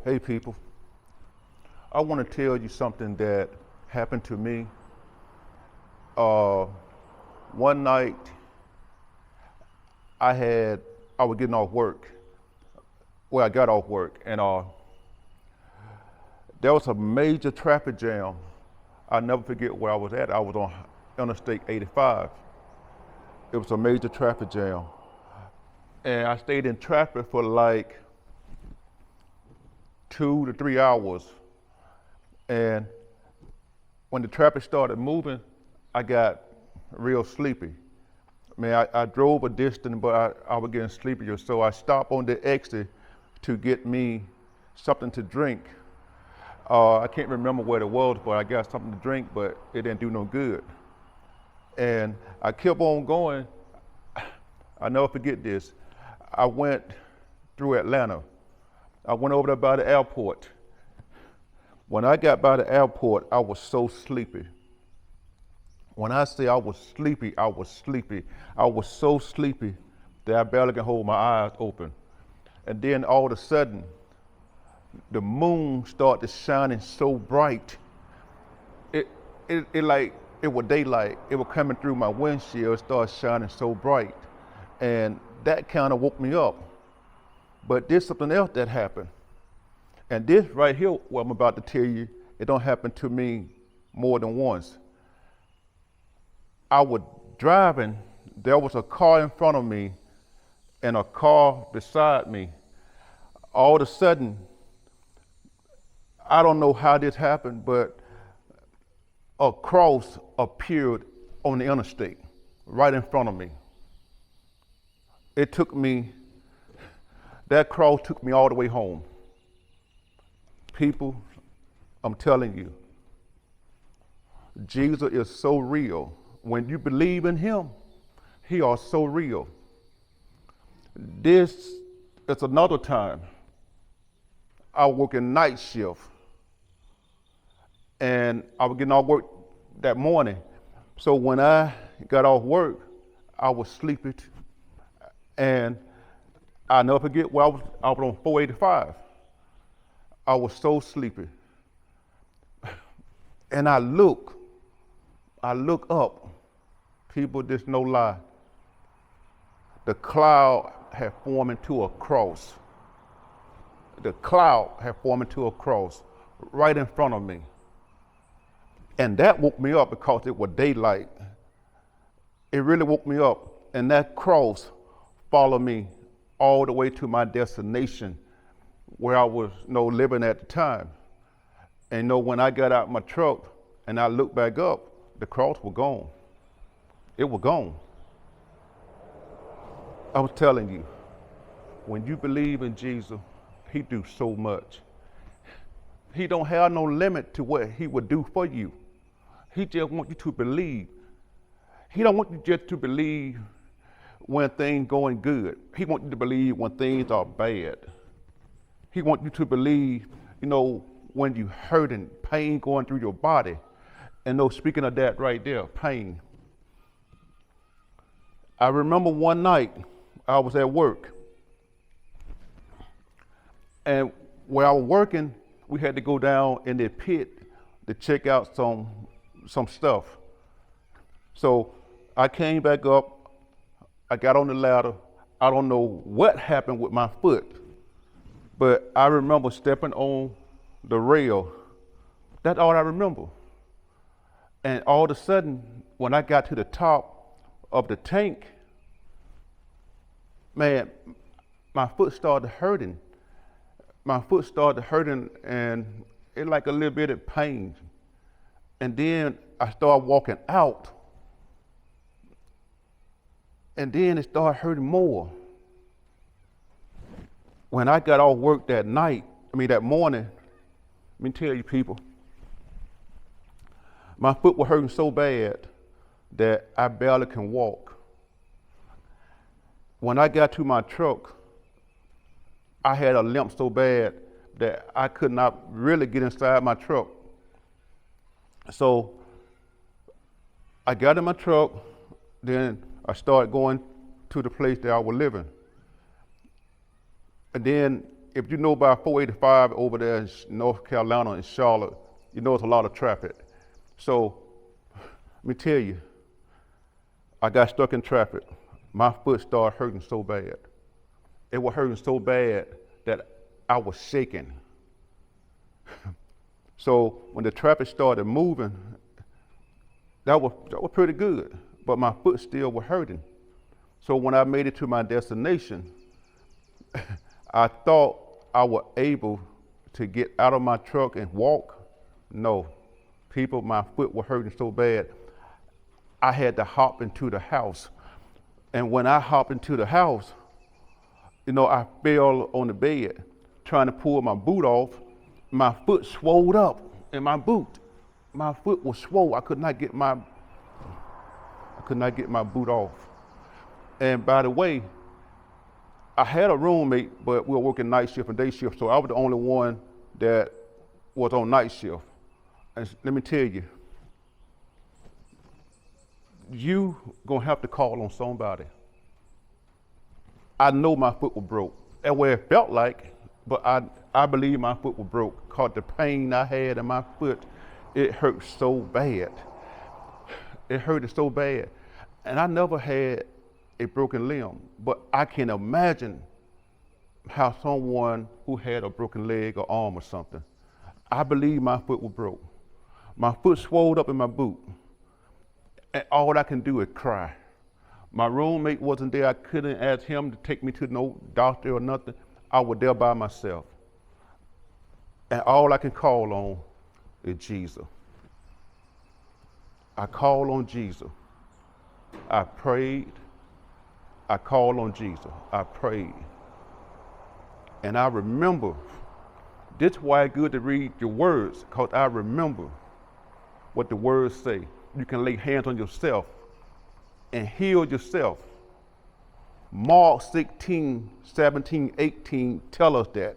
Hey people, I want to tell you something that happened to me. Uh, One night I was getting off work. Well, I got off work and there was a major traffic jam. I'll never forget where I was at. I was on Interstate 85. It was a major traffic jam. And I stayed in traffic for like 2 to 3 hours. And when the traffic started moving, I got real sleepy. I drove a distance, but I was getting sleepier. So I stopped on the exit to get me something to drink. I can't remember what it was, but I got something to drink, but it didn't do no good. And I kept on going. I never forget this. I went through Atlanta. I went over there by the airport. When I got by the airport, I was so sleepy. When I say I was sleepy, I was sleepy. I was so sleepy that I barely could hold my eyes open. And then all of a sudden, the moon started shining so bright. It was daylight. It was coming through my windshield. It started shining so bright. And that kind of woke me up. But there's something else that happened. And this right here, what I'm about to tell you, it don't happen to me more than once. I was driving, there was a car in front of me and a car beside me. All of a sudden, I don't know how this happened, but a cross appeared on the interstate right in front of me. That cross took me all the way home. People, I'm telling you, Jesus is so real. When you believe in him, he is so real. This is another time. I was working night shift and I was getting off work that morning. So when I got off work, I was sleepy and I'll never forget where I was on 485. I was so sleepy. And I look up. People, this no lie. The cloud had formed into a cross. The cloud had formed into a cross right in front of me. And that woke me up because it was daylight. It really woke me up. And that cross followed me all the way to my destination where I was living at the time. And when I got out my truck and I looked back up, the cross was gone. It was gone. I was telling you, when you believe in Jesus, he do so much. He don't have no limit to what he would do for you. He just wants you to believe. He don't want you just to believe when things going good. He wants you to believe when things are bad. He wants you to believe, when you hurting, pain going through your body. And speaking of that right there, pain. I remember one night I was at work. And where I was working, we had to go down in the pit to check out some stuff. So I came back up, I got on the ladder. I don't know what happened with my foot, but I remember stepping on the rail. That's all I remember. And all of a sudden, when I got to the top of the tank, man, my foot started hurting. My foot started hurting and it like a little bit of pain. And then I started walking out. And then it started hurting more. When I got off work that morning, let me tell you people, my foot was hurting so bad that I barely can walk. When I got to my truck, I had a limp so bad that I could not really get inside my truck. So I got in my truck, then I started going to the place that I was living. And then if you know about 485 over there in North Carolina in Charlotte, you know it's a lot of traffic. So let me tell you, I got stuck in traffic. My foot started hurting so bad. It was hurting so bad that I was shaking. So when the traffic started moving, that was pretty good, but my foot still was hurting. So when I made it to my destination, I thought I was able to get out of my truck and walk. No, people, my foot was hurting so bad, I had to hop into the house. And when I hopped into the house, I fell on the bed trying to pull my boot off. My foot swelled up in my boot. My foot was swole. I could not get my boot off. And by the way, I had a roommate, but we were working night shift and day shift, so I was the only one that was on night shift. And let me tell you, you gonna have to call on somebody. I know my foot was broke. That's what it felt like, but I believe my foot was broke. Cause the pain I had in my foot, it hurt so bad. It hurted so bad. And I never had a broken limb, but I can imagine how someone who had a broken leg or arm or something, I believe my foot was broke. My foot swelled up in my boot, and all I can do is cry. My roommate wasn't there. I couldn't ask him to take me to no doctor or nothing. I was there by myself. And all I can call on is Jesus. I called on Jesus. I prayed. I called on Jesus. I prayed. And I remember, this is why it's good to read your words, because I remember what the words say. You can lay hands on yourself and heal yourself. Mark 16, 17, 18 tell us that.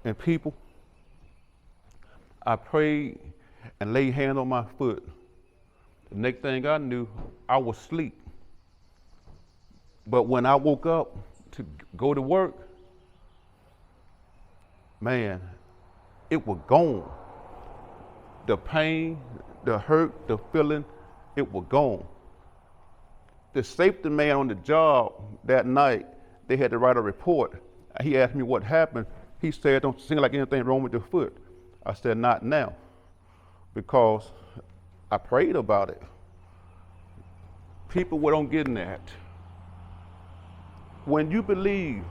And people, I prayed and laid hands on my foot. The next thing I knew, I was asleep. But when I woke up to go to work, man, it was gone. The pain, the hurt, the feeling, it was gone. The safety man on the job that night, they had to write a report. He asked me what happened. He said, don't seem like anything wrong with your foot. I said, not now, because I prayed about it. People, what I'm getting at, when you believe,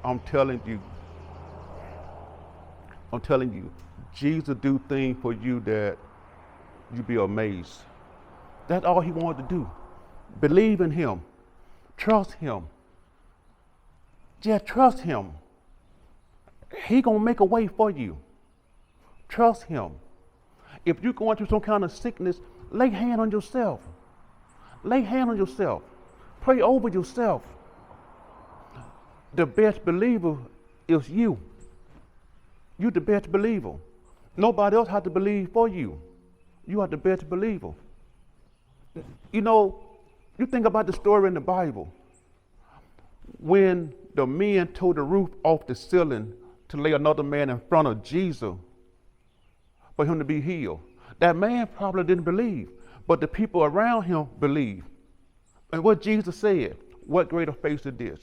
I'm telling you, Jesus do things for you that you be amazed. That's all he wanted to do. Believe in him. Trust him. Just trust him. He gonna make a way for you. Trust him. If you're going through some kind of sickness, lay hand on yourself. Lay hand on yourself. Pray over yourself. The best believer is you. You're the best believer. Nobody else has to believe for you. You are the best believer. You think about the story in the Bible. When the men tore the roof off the ceiling to lay another man in front of Jesus for him to be healed, that man probably didn't believe, but the people around him believed. And what Jesus said, what greater faith is this?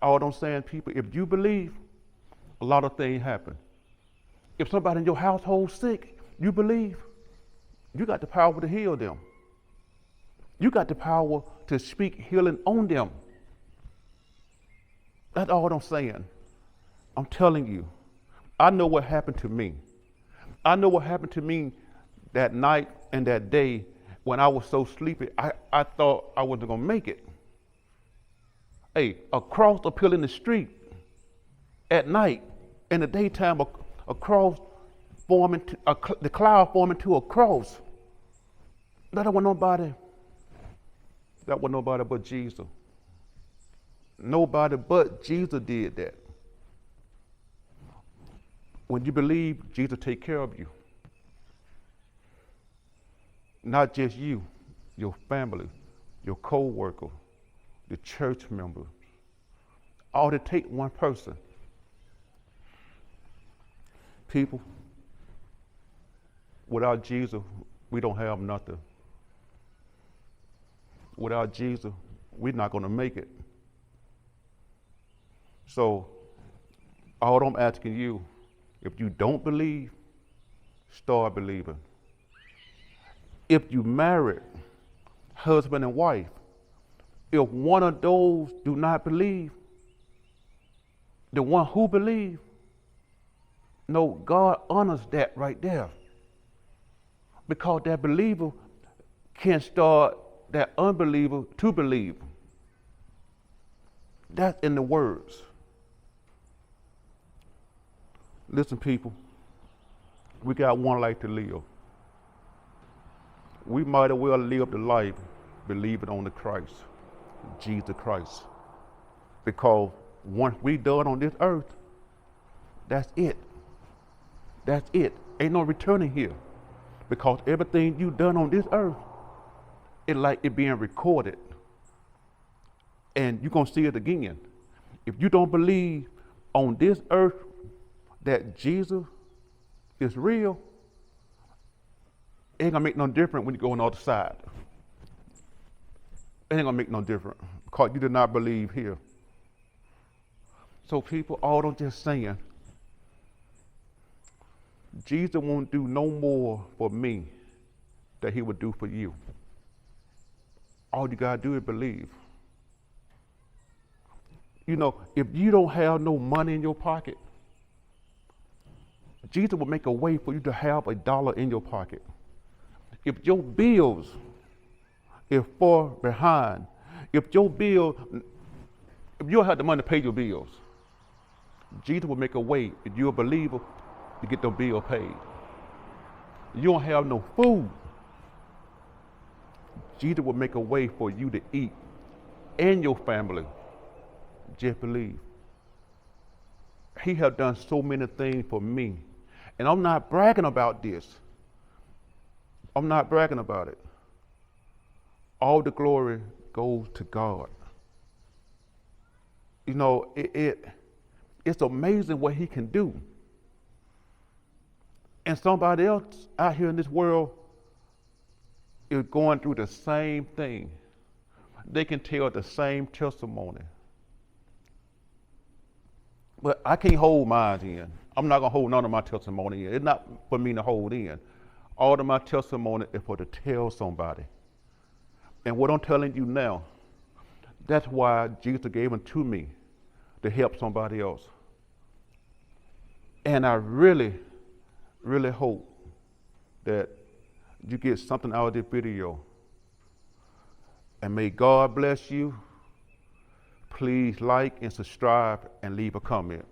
All I'm saying, people, if you believe, a lot of things happen. If somebody in your household sick, you believe, you got the power to heal them. You got the power to speak healing on them. That's all I'm saying. I'm telling you, I know what happened to me. I know what happened to me that night and that day when I was so sleepy, I thought I wasn't gonna make it. Hey, a cross appeared in the street at night. In the daytime, a cross forming, the cloud forming to a cross. That wasn't nobody but Jesus. Nobody but Jesus did that. When you believe, Jesus take care of you. Not just you, your family, your co-worker, the church member. All it takes one person. People, without Jesus, we don't have nothing. Without Jesus, we're not going to make it. So, all I'm asking you, if you don't believe, start believing. If you married, husband and wife, if one of those do not believe, the one who believes, no, God honors that right there. Because that believer can start that unbeliever to believe. That's in the words. Listen, people, we got one life to live. We might as well live the life believing on the Christ, Jesus Christ. Because once we done on this earth, that's it. That's it. Ain't no returning here. Because everything you done on this earth, it's like it being recorded. And you're going to see it again. If you don't believe on this earth that Jesus is real, it ain't going to make no difference when you go on the other side. It ain't going to make no difference because you did not believe here. So people, all I'm just saying, Jesus won't do no more for me than he would do for you. All you gotta do is believe. You know, if you don't have no money in your pocket, Jesus will make a way for you to have $1 in your pocket. If your bills is far behind, if you don't have the money to pay your bills, Jesus will make a way, if you're a believer, to get the bill paid. You don't have no food, Jesus will make a way for you to eat and your family. Just believe. He has done so many things for me. And I'm not bragging about this. I'm not bragging about it. All the glory goes to God. You know, it's amazing what he can do. And somebody else out here in this world is going through the same thing. They can tell the same testimony. But I can't hold mine in. I'm not going to hold none of my testimony in. It's not for me to hold in. All of my testimony is for to tell somebody. And what I'm telling you now, that's why Jesus gave them to me, to help somebody else. And I really, really hope that you get something out of this video. And may God bless you. Please like and subscribe and leave a comment.